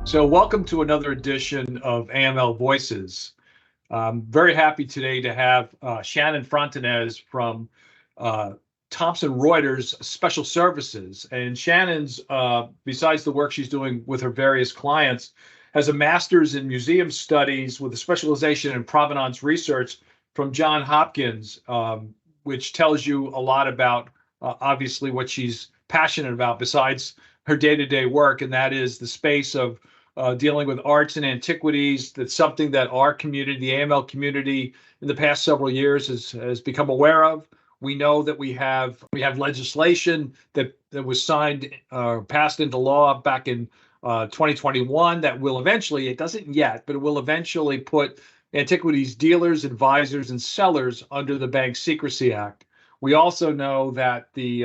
So welcome to another edition of AML Voices. I'm very happy today to have Shannon Frontanes from uh, Thomson Reuters Special Services. And Shannon's, besides the work she's doing with her various clients, has a master's in museum studies with a specialization in provenance research from Johns Hopkins, which tells you a lot about obviously what she's passionate about besides her day-to-day work, and that is the space of dealing with arts and antiquities. That's something that our community, the AML community, in the past several years has become aware of. We know that we have legislation that was signed passed into law back in 2021 that will eventually, it doesn't yet, but it will eventually put antiquities dealers, advisors, and sellers under the Bank Secrecy Act. We also know that the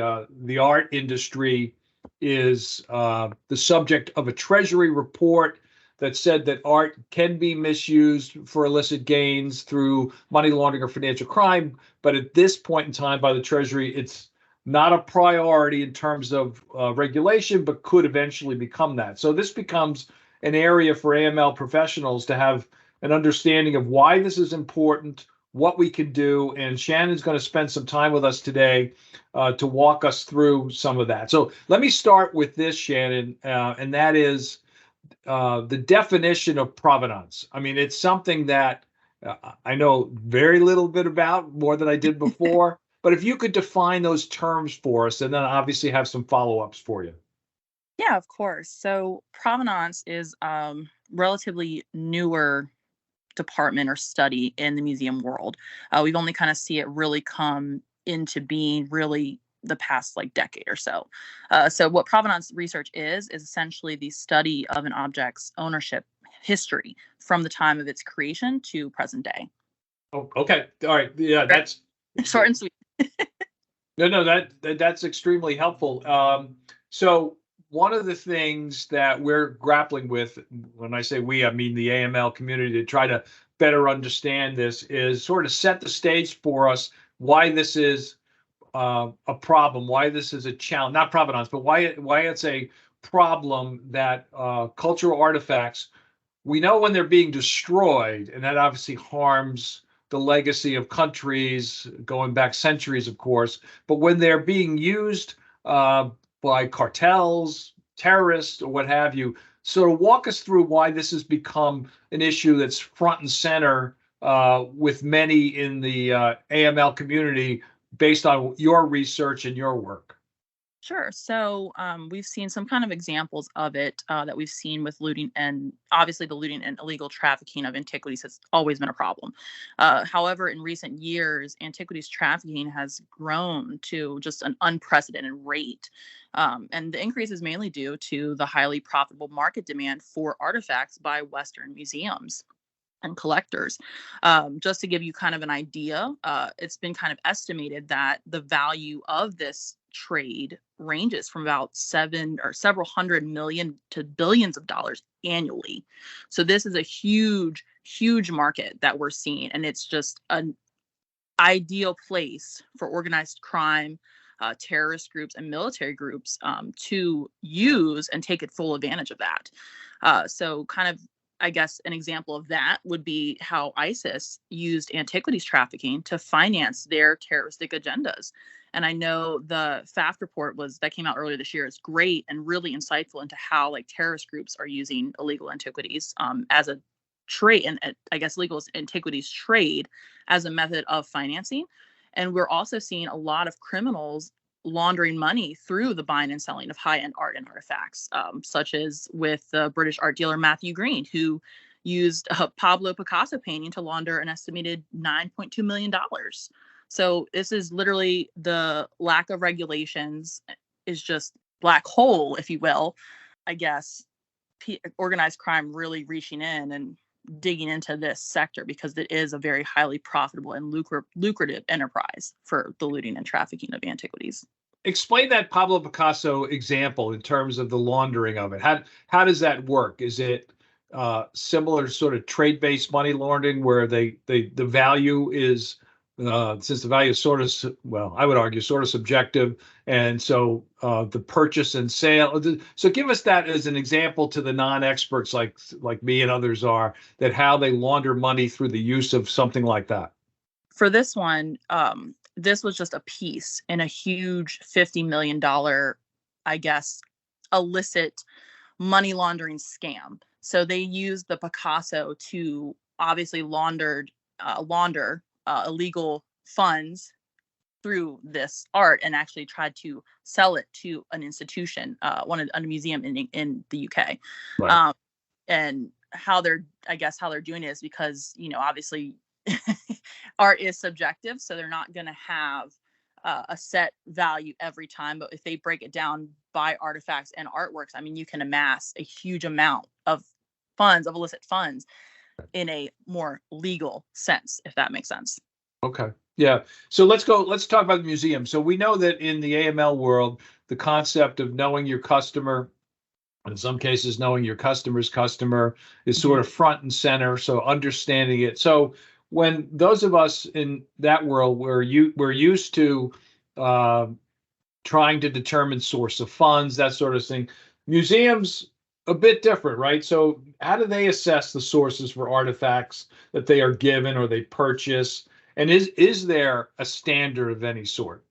art industry is the subject of a Treasury report that said that art can be misused for illicit gains through money laundering or financial crime. But at this point in time, by the Treasury, it's not a priority in terms of regulation, but could eventually become that. So this becomes an area for AML professionals to have an understanding of why this is important, what we can do. And Shannon's going to spend some time with us today to walk us through some of that. So let me start with this, Shannon, and that is the definition of provenance. I mean, it's something that I know very little bit about, more than I did before. But if you could define those terms for us, and then obviously have some follow-ups for you. Yeah, of course. So provenance is relatively newer department or study in the museum world. We've only kind of see it really come into being really the past decade or so. So what provenance research is essentially the study of an object's ownership history from the time of its creation to present day. Oh, okay. All right. Yeah, that's short and sweet. No, that's extremely helpful. So one of the things that we're grappling with, when I say we, I mean the AML community, to try to better understand this, is sort of set the stage for us why this is a problem, why this is a challenge, not provenance, but why it's a problem that cultural artifacts, we know when they're being destroyed, and that obviously harms the legacy of countries going back centuries, of course, but when they're being used by cartels, terrorists, or what have you. So to walk us through why this has become an issue that's front and center with many in the AML community based on your research and your work. Sure. So we've seen some kind of examples of it that we've seen with looting, and obviously the looting and illegal trafficking of antiquities has always been a problem. However, in recent years, antiquities trafficking has grown to just an unprecedented rate. And the increase is mainly due to the highly profitable market demand for artifacts by Western museums and collectors. Just to give you kind of an idea, it's been kind of estimated that the value of this trade ranges from about several hundred million to billions of dollars annually. So this is a huge, huge market that we're seeing, and it's just an ideal place for organized crime, terrorist groups, and military groups to use and take full advantage of that. So kind of, I guess, an example of that would be how ISIS used antiquities trafficking to finance their terroristic agendas. And I know the FAFT report that came out earlier this year is great and really insightful into how terrorist groups are using illegal antiquities as a trade, and I guess legal antiquities trade as a method of financing. And we're also seeing a lot of criminals laundering money through the buying and selling of high-end art and artifacts, such as with the British art dealer Matthew Green, who used a Pablo Picasso painting to launder an estimated $9.2 million. So this is literally the lack of regulations is just black hole, if you will, I guess, organized crime really reaching in and digging into this sector because it is a very highly profitable and lucrative enterprise for the looting and trafficking of antiquities. Explain that Pablo Picasso example in terms of the laundering of it. How does that work? Is it similar sort of trade-based money laundering where the value is since the value is sort of, well, I would argue sort of subjective. And so the purchase and sale. So give us that as an example to the non-experts like me and others are, that how they launder money through the use of something like that. For this one, this was just a piece in a huge $50 million, I guess, illicit money laundering scam. So they used the Picasso to obviously launder illegal funds through this art, and actually tried to sell it to an institution, a museum in the UK. Right. And how they're doing it is because, obviously art is subjective, so they're not going to have a set value every time. But if they break it down by artifacts and artworks, I mean, you can amass a huge amount of illicit funds in a more legal sense, if that makes sense. Okay. Yeah. So let's talk about the museum. So we know that in the AML world, the concept of knowing your customer, in some cases knowing your customer's customer, is sort of front and center. So understanding it. So when those of us in that world, we're used to trying to determine source of funds, that sort of thing. Museums, a bit different, right? So how do they assess the sources for artifacts that they are given or they purchase? And is there a standard of any sort?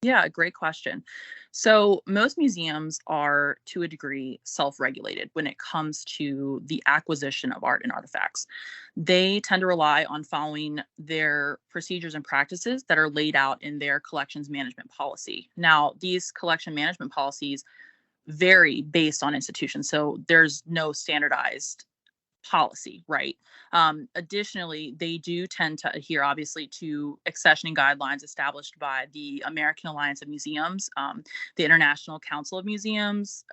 Yeah, great question. So most museums are, to a degree, self-regulated when it comes to the acquisition of art and artifacts. They tend to rely on following their procedures and practices that are laid out in their collections management policy. Now, these collection management policies vary based on institution, so there's no standardized policy, right? Additionally, they do tend to adhere, obviously, to accessioning guidelines established by the American Alliance of Museums, the International Council of Museums,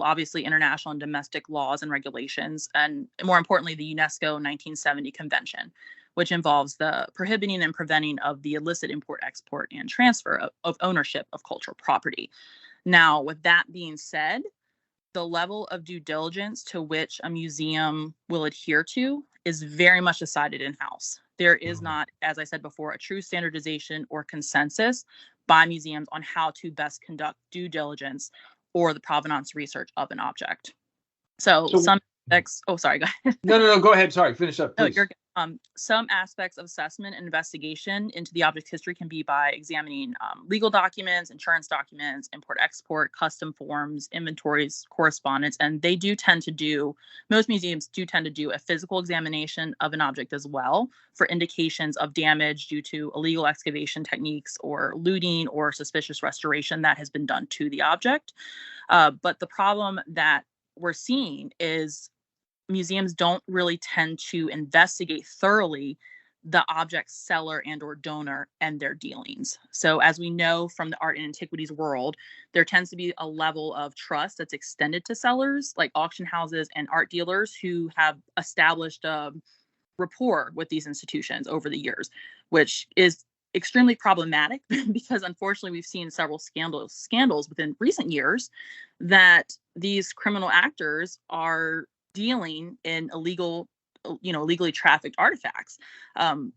obviously international and domestic laws and regulations, and more importantly, the UNESCO 1970 Convention, which involves the prohibiting and preventing of the illicit import, export, and transfer of ownership of cultural property. Now, with that being said, the level of due diligence to which a museum will adhere to is very much decided in-house. There is not, as I said before, a true standardization or consensus by museums on how to best conduct due diligence or the provenance research of an object. So some aspects, sorry, go ahead. No, go ahead. Sorry, finish up, please. No, you're good. Some aspects of assessment and investigation into the object's history can be by examining legal documents, insurance documents, import-export, custom forms, inventories, correspondence, and most museums do tend to do a physical examination of an object as well for indications of damage due to illegal excavation techniques or looting or suspicious restoration that has been done to the object. But the problem that we're seeing is museums don't really tend to investigate thoroughly the object's seller and or donor and their dealings. So as we know from the art and antiquities world, there tends to be a level of trust that's extended to sellers like auction houses and art dealers who have established a rapport with these institutions over the years, which is extremely problematic because unfortunately we've seen several scandals within recent years that these criminal actors are dealing in illegally trafficked artifacts.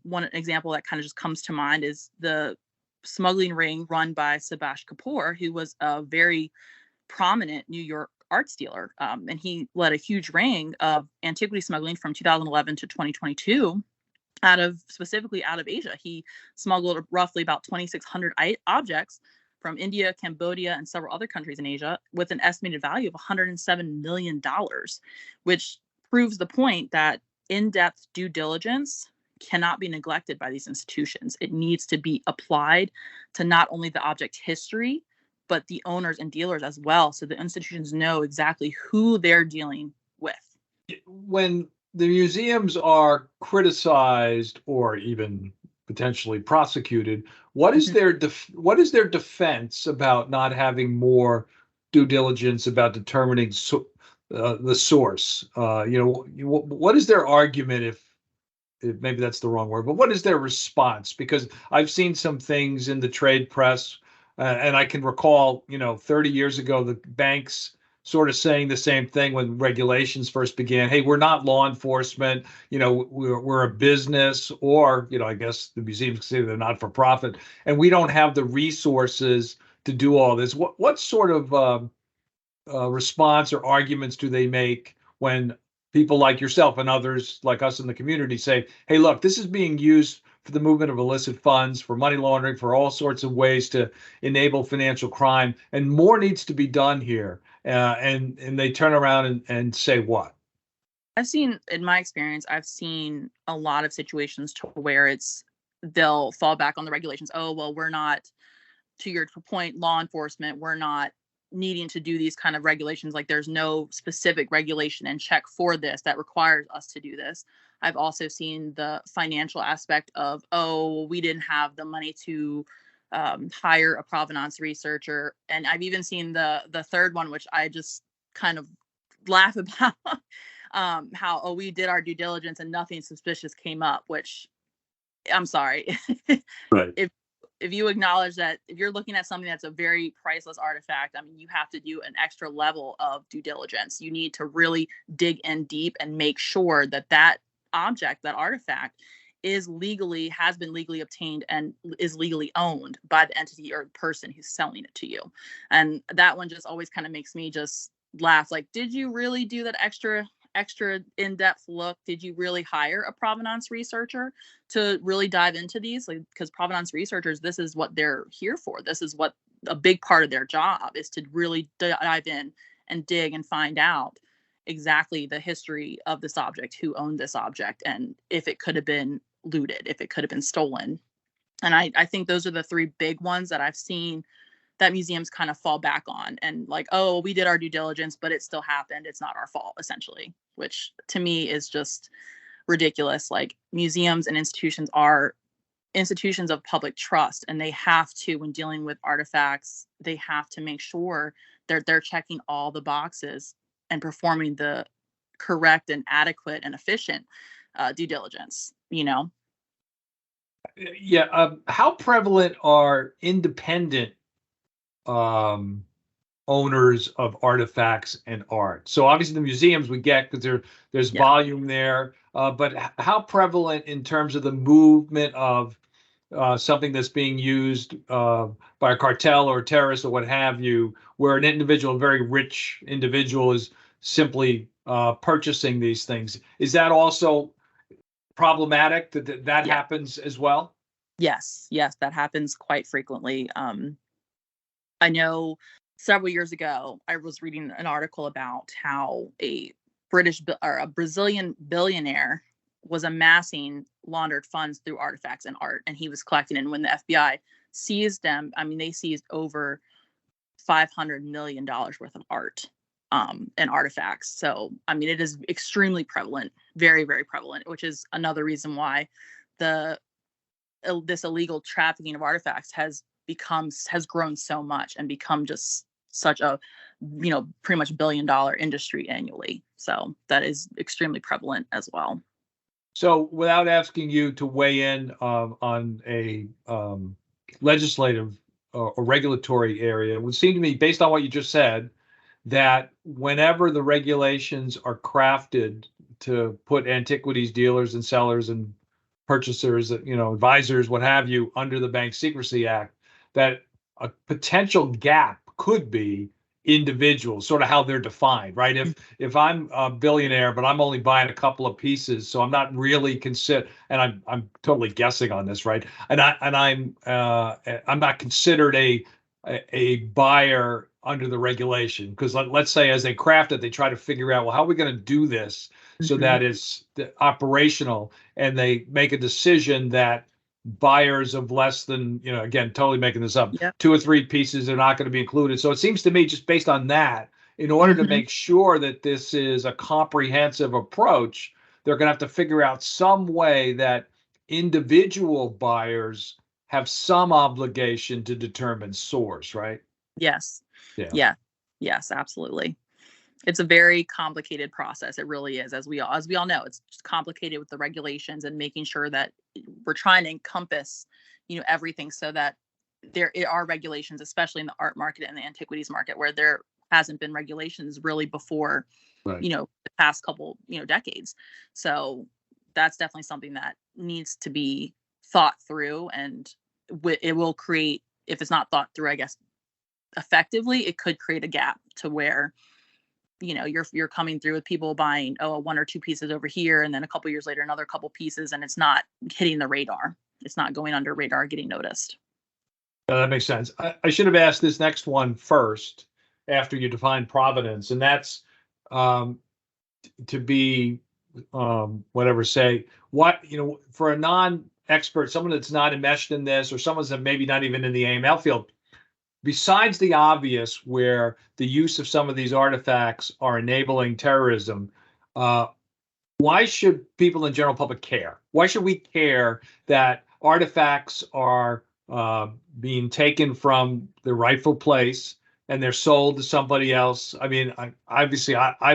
One example that kind of just comes to mind is the smuggling ring run by Subhash Kapoor, who was a very prominent New York art dealer. And he led a huge ring of antiquity smuggling from 2011 to 2022 specifically out of Asia. He smuggled roughly about 2,600 objects from India, Cambodia, and several other countries in Asia with an estimated value of $107 million, which proves the point that in-depth due diligence cannot be neglected by these institutions. It needs to be applied to not only the object history, but the owners and dealers as well, so the institutions know exactly who they're dealing with. When the museums are criticized or even potentially prosecuted, what is their defense about not having more due diligence about determining the source? What is their argument, if maybe that's the wrong word, but what is their response? Because I've seen some things in the trade press, and I can recall, 30 years ago, the banks sort of saying the same thing when regulations first began. Hey, we're not law enforcement. We're a business, or I guess the museums say they're not for profit, and we don't have the resources to do all this. What sort of response or arguments do they make when people like yourself and others like us in the community say, hey, look, this is being used for the movement of illicit funds, for money laundering, for all sorts of ways to enable financial crime, and more needs to be done here. And they turn around and say what? In my experience, I've seen a lot of situations to where they'll fall back on the regulations. Oh, well, we're not, to your point, law enforcement, we're not needing to do these kind of regulations. Like, there's no specific regulation and check for this that requires us to do this. I've also seen the financial aspect of, oh, we didn't have the money to hire a provenance researcher. And I've even seen the third one, which I just kind of laugh about, how, oh, we did our due diligence and nothing suspicious came up, which, I'm sorry. Right. If you acknowledge that if you're looking at something that's a very priceless artifact, I mean, you have to do an extra level of due diligence. You need to really dig in deep and make sure that object, that artifact, has been legally obtained and is legally owned by the entity or person who's selling it to you. And that one just always kind of makes me just laugh. Like, did you really do that extra in-depth look? Did you really hire a provenance researcher to really dive into these? Like, because provenance researchers, this is what they're here for. This is what a big part of their job is, to really dive in and dig and find out exactly the history of this object, who owned this object, and if it could have been looted, if it could have been stolen. And I think those are the three big ones that I've seen that museums kind of fall back on, and like, oh, we did our due diligence, but it still happened. It's not our fault, essentially, which to me is just ridiculous. Like, museums and institutions are institutions of public trust, and they have to, when dealing with artifacts, they have to make sure they're checking all the boxes and performing the correct and adequate and efficient due diligence, Yeah. How prevalent are independent owners of artifacts and art? So obviously the museums we get because there's volume there, but how prevalent in terms of the movement of something that's being used by a cartel or a terrorist or what have you, where an individual, a very rich individual, is simply purchasing these things? Is that also problematic that happens as well? Yes, that happens quite frequently. I know several years ago, I was reading an article about how a Brazilian billionaire was amassing laundered funds through artifacts and art, and he was collecting. And when the FBI seized them, I mean, they seized over $500 million worth of art and artifacts. So, I mean, it is extremely prevalent, very, very prevalent, which is another reason why this illegal trafficking of artifacts has grown so much and become just such a, pretty much $1 billion industry annually. So that is extremely prevalent as well. So without asking you to weigh in on a legislative or regulatory area, it would seem to me, based on what you just said, that whenever the regulations are crafted to put antiquities dealers and sellers and purchasers, advisors, what have you, under the Bank Secrecy Act, that a potential gap could be individuals, sort of how they're defined, right? If I'm a billionaire, but I'm only buying a couple of pieces, so I'm not really and I'm totally guessing on this, right? And I'm not considered a buyer under the regulation, because let's say as they craft it, they try to figure out, well, how are we going to do this so that it's operational, and they make a decision that buyers of less than, again, totally making this up, 2 or 3 pieces are not going to be included. So it seems to me, just based on that, in order to make sure that this is a comprehensive approach, they're going to have to figure out some way that individual buyers have some obligation to determine source, right? Yes. Yeah. Yes, absolutely. It's a very complicated process. It really is, as we all know. It's just complicated with the regulations and making sure that we're trying to encompass, everything, so that there are regulations, especially in the art market and the antiquities market, where they're hasn't been regulations really before, Right. the past couple, decades. So that's definitely something that needs to be thought through, and it will create, if it's not thought through, I guess, effectively, it could create a gap to where, you're coming through with people buying, one or two pieces over here, and then a couple years later, another couple pieces, and it's not hitting the radar. It's not going under radar, getting noticed. That makes sense. I should have asked this next one first after you define provenance, and that's to be whatever, say what, for a non-expert, someone that's not enmeshed in this, or someone that's maybe not even in the AML field, besides the obvious where the use of some of these artifacts are enabling terrorism, why should people in general public care? Why should we care that artifacts are being taken from the rightful place and they're sold to somebody else? I mean, I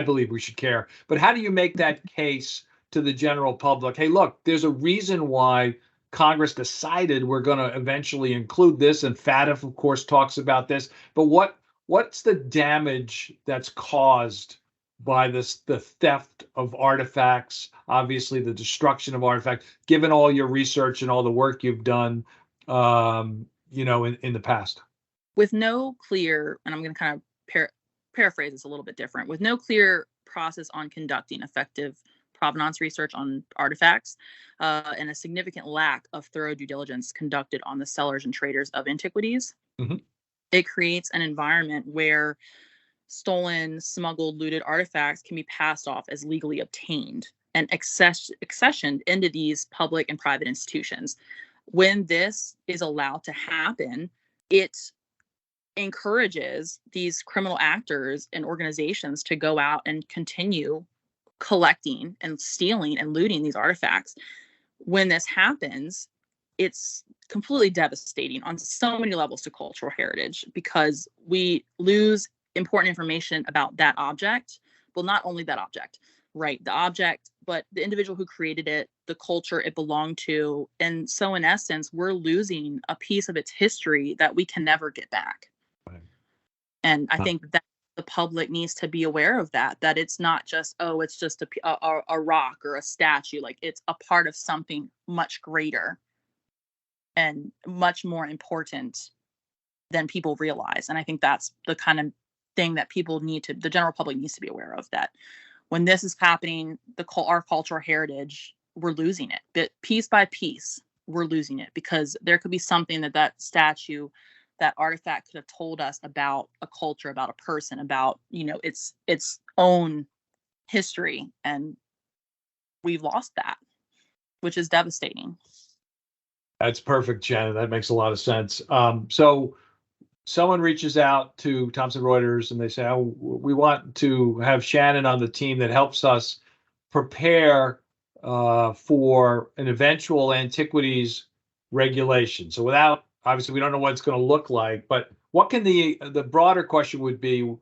believe we should care. But how do you make that case to the general public? Hey, look, there's a reason why Congress decided we're going to eventually include this, and FATF, of course, talks about this. But what's the damage that's caused by the theft of artifacts, obviously the destruction of artifacts, given all your research and all the work you've done, in the past? With no clear, and I'm going to kind of paraphrase this a little bit different, with no clear process on conducting effective provenance research on artifacts, and a significant lack of thorough due diligence conducted on the sellers and traders of antiquities, it creates an environment where stolen, smuggled, looted artifacts can be passed off as legally obtained and accessioned into these public and private institutions. When this is allowed to happen, it encourages these criminal actors and organizations to go out and continue collecting and stealing and looting these artifacts. When this happens, it's completely devastating on so many levels to cultural heritage, because we lose important information about that object. Well, not only that object, right? The object, but the individual who created it, the culture it belonged to. And so in essence, we're losing a piece of its history that we can never get back. Right. And I think that the public needs to be aware of that it's not just, it's just a rock or a statue. Like, it's a part of something much greater and much more important than people realize. And I think that's the kind of thing that the general public needs to be aware of, that when this is happening, our cultural heritage, we're losing it. But piece by piece, we're losing it, because there could be something that statue, that artifact could have told us about a culture, about a person, about, its own history. And we've lost that, which is devastating. That's perfect, Shannon. That makes a lot of sense. So someone reaches out to Thomson Reuters and they say, we want to have Shannon on the team that helps us prepare for an eventual antiquities regulation. So obviously, we don't know what it's going to look like, but what can the broader question would be,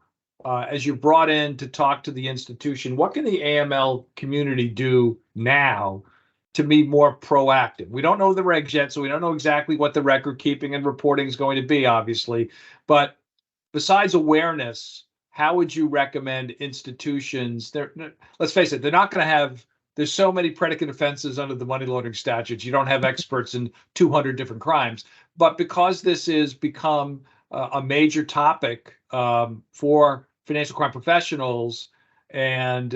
as you're brought in to talk to the institution, what can the AML community do now to be more proactive? We don't know the regs yet, so we don't know exactly what the record keeping and reporting is going to be, obviously. But besides awareness, how would you recommend institutions? Let's face it, they're not going to have. There's so many predicate offenses under the money laundering statutes. You don't have experts in 200 different crimes. But because this has become a major topic for financial crime professionals, and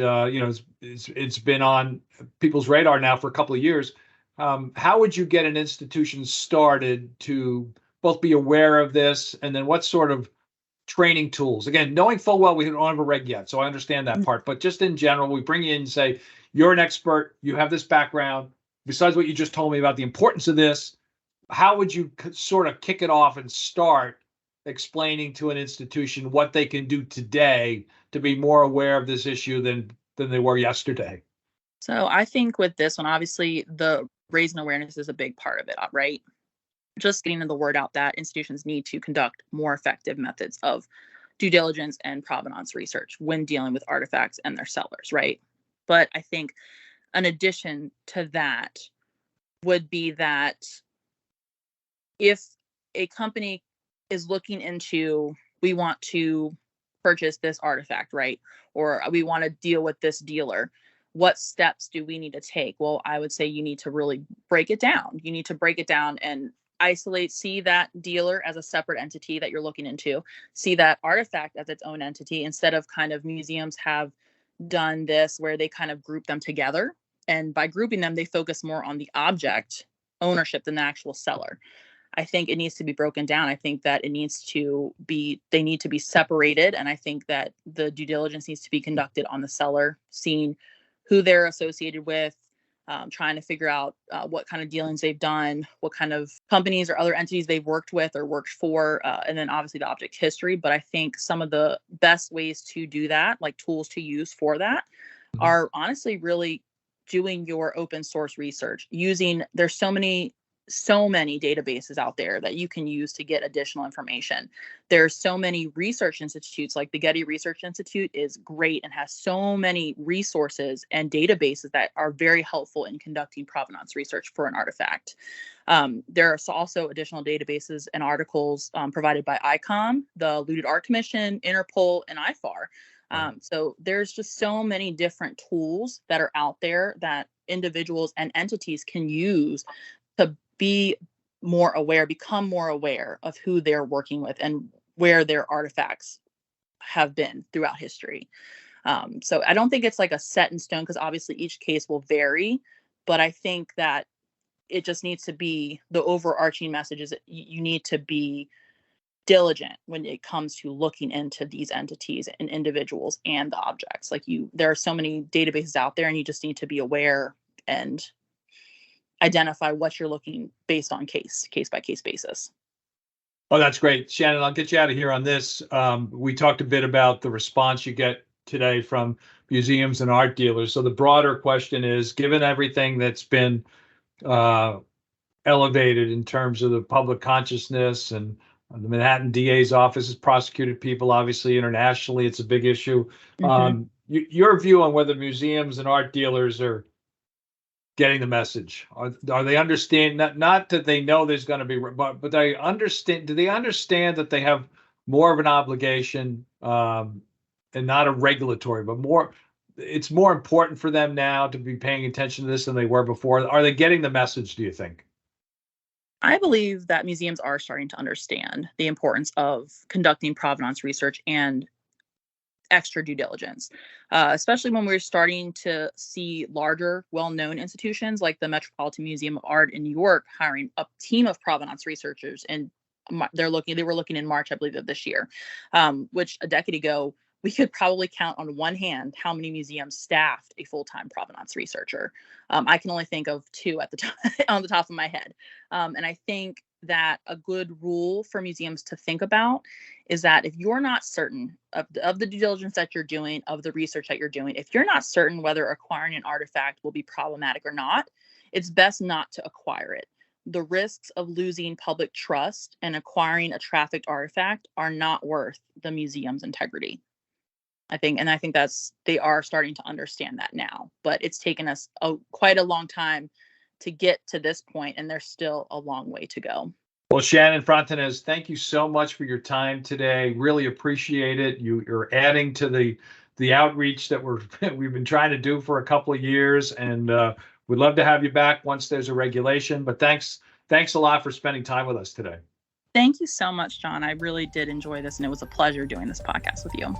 it's been on people's radar now for a couple of years, how would you get an institution started to both be aware of this, and then what sort of training tools? Again, knowing full well we don't have a reg yet, so I understand that part. But just in general, we bring you in and say, you're an expert, you have this background. Besides what you just told me about the importance of this, how would you sort of kick it off and start explaining to an institution what they can do today to be more aware of this issue than they were yesterday? So I think with this one, obviously, the raising awareness is a big part of it, right? Just getting the word out that institutions need to conduct more effective methods of due diligence and provenance research when dealing with artifacts and their sellers, right? But I think an addition to that would be that if a company is looking into, we want to purchase this artifact, right? Or we want to deal with this dealer. What steps do we need to take? Well, I would say you need to really break it down. You need to break it down and isolate, see that dealer as a separate entity that you're looking into, see that artifact as its own entity, instead of kind of museums have done this where they kind of group them together. And by grouping them, they focus more on the object ownership than the actual seller. I think it needs to be broken down. I think that they need to be separated. And I think that the due diligence needs to be conducted on the seller, seeing who they're associated with, trying to figure out what kind of dealings they've done, what kind of companies or other entities they've worked with or worked for, and then obviously the object history. But I think some of the best ways to do that, like tools to use for that, are honestly really doing your open source research. There's so many databases out there that you can use to get additional information. There's so many research institutes, like the Getty Research Institute is great and has so many resources and databases that are very helpful in conducting provenance research for an artifact. There are also additional databases and articles provided by ICOM, the Looted Art Commission, Interpol, and IFAR. So there's just so many different tools that are out there that individuals and entities can use to become more aware of who they're working with and where their artifacts have been throughout history. So I don't think it's like a set in stone, because obviously each case will vary, but I think that it just needs to be, the overarching message is that you need to be diligent when it comes to looking into these entities and individuals and the objects. There are so many databases out there, and you just need to be aware and identify what you're looking based on case by case basis. Oh, that's great. Shannon, I'll get you out of here on this. We talked a bit about the response you get today from museums and art dealers. So the broader question is, given everything that's been elevated in terms of the public consciousness, and the Manhattan DA's office has prosecuted people, obviously internationally, it's a big issue. Your view on whether museums and art dealers are getting the message? Are they understand, not that they know there's going to be, but do they understand that they have more of an obligation, and not a regulatory, but it's more important for them now to be paying attention to this than they were before? Are they getting the message, do you think? I believe that museums are starting to understand the importance of conducting provenance research and extra due diligence, especially when we're starting to see larger, well-known institutions like the Metropolitan Museum of Art in New York hiring a team of provenance researchers, and they were looking in March, I believe, of this year, which a decade ago we could probably count on one hand how many museums staffed a full-time provenance researcher. I can only think of two at the top on the top of my head, and I think that a good rule for museums to think about is that if you're not certain of the due diligence that you're doing, of the research that you're doing, if you're not certain whether acquiring an artifact will be problematic or not, it's best not to acquire it. The risks of losing public trust and acquiring a trafficked artifact are not worth the museum's integrity. I think they are starting to understand that now, but it's taken us quite a long time to get to this point, and there's still a long way to go. Well, Shannon Frontanes, thank you so much for your time today. Really appreciate it. You're adding to the outreach that we've been trying to do for a couple of years, and we'd love to have you back once there's a regulation. But thanks a lot for spending time with us today. Thank you so much, John. I really did enjoy this, and it was a pleasure doing this podcast with you.